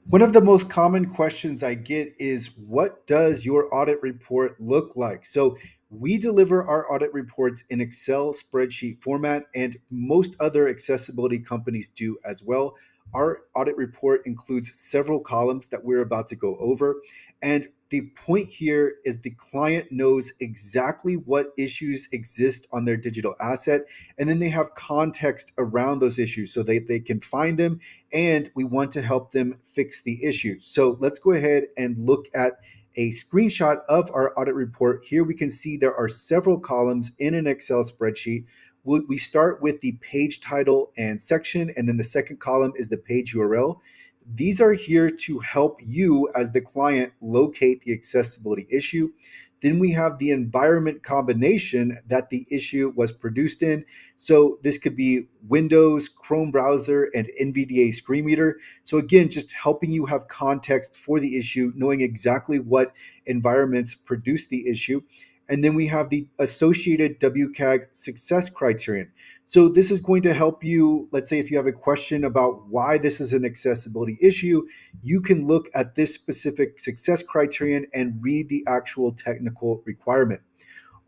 One of the most common questions I get is, what does your audit report look like? So we deliver our audit reports in Excel spreadsheet format, and most other accessibility companies do as well. Our audit report includes several columns that we're about to go over. And the point here is the client knows exactly what issues exist on their digital asset, and then they have context around those issues so they can find them, and we want to help them fix the issue. So let's go ahead and look at a screenshot of our audit report. Here we can see there are several columns in an Excel spreadsheet. We start with the page title and section, and then the second column is the page URL. These are here to help you as the client locate the accessibility issue. Then we have the environment combination that the issue was produced in. So this could be Windows, Chrome browser, and NVDA screen reader. So again, just helping you have context for the issue, knowing exactly what environments produce the issue. And then we have the associated WCAG success criterion. So this is going to help you. Let's say if you have a question about why this is an accessibility issue, you can look at this specific success criterion and read the actual technical requirement.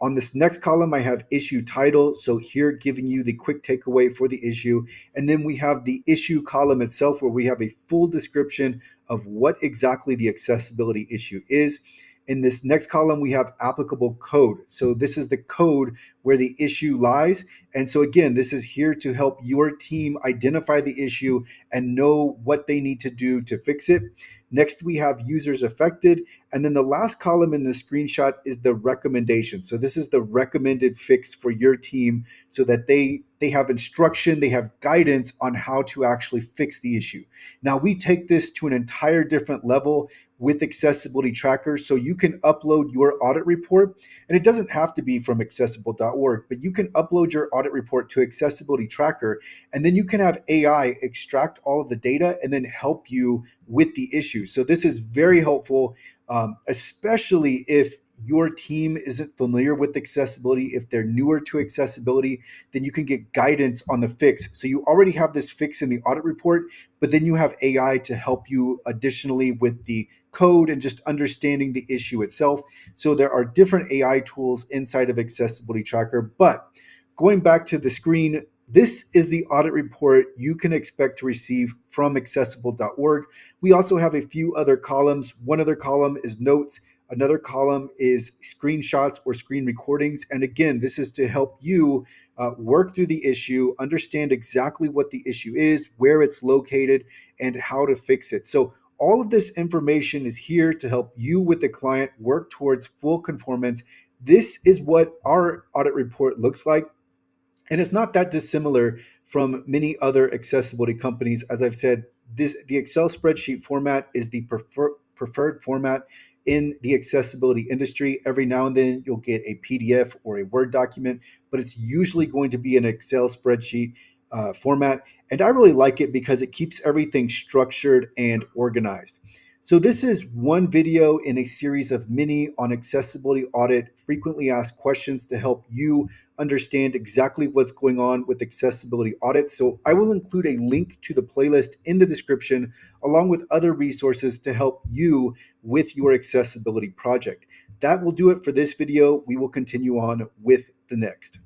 On this next column, I have issue title. So here giving you the quick takeaway for the issue. And then we have the issue column itself, where we have a full description of what exactly the accessibility issue is. In this next column, we have applicable code. So this is the code where the issue lies. And so again, this is here to help your team identify the issue and know what they need to do to fix it. Next, we have users affected. And then the last column in the screenshot is the recommendation. So this is the recommended fix for your team so that they have instruction, they have guidance on how to actually fix the issue. Now, we take this to an entire different level with accessibility trackers. So you can upload your audit report, and it doesn't have to be from accessible.org, but you can upload your audit report to accessibility tracker, and then you can have AI extract all of the data and then help you with the issue. So this is very helpful, especially if your team isn't familiar with accessibility. If they're newer to accessibility, then you can get guidance on the fix. So you already have this fix in the audit report, but then you have AI to help you additionally with the code and just understanding the issue itself. So there are different AI tools inside of Accessibility Tracker. But going back to the screen, this is the audit report you can expect to receive from accessible.org. We also have a few other columns. One other column is notes. Another column is screenshots or screen recordings. And again, this is to help you work through the issue, understand exactly what the issue is, where it's located, and how to fix it. So all of this information is here to help you with the client work towards full conformance. This is what our audit report looks like. And it's not that dissimilar from many other accessibility companies. As I've said, the Excel spreadsheet format is the preferred format in the accessibility industry. Every now and then you'll get a PDF or a Word document, but it's usually going to be an Excel spreadsheet format. And I really like it because it keeps everything structured and organized. So this is one video in a series of many on accessibility audit, frequently asked questions to help you understand exactly what's going on with accessibility audits. So I will include a link to the playlist in the description, along with other resources to help you with your accessibility project. That will do it for this video. We will continue on with the next.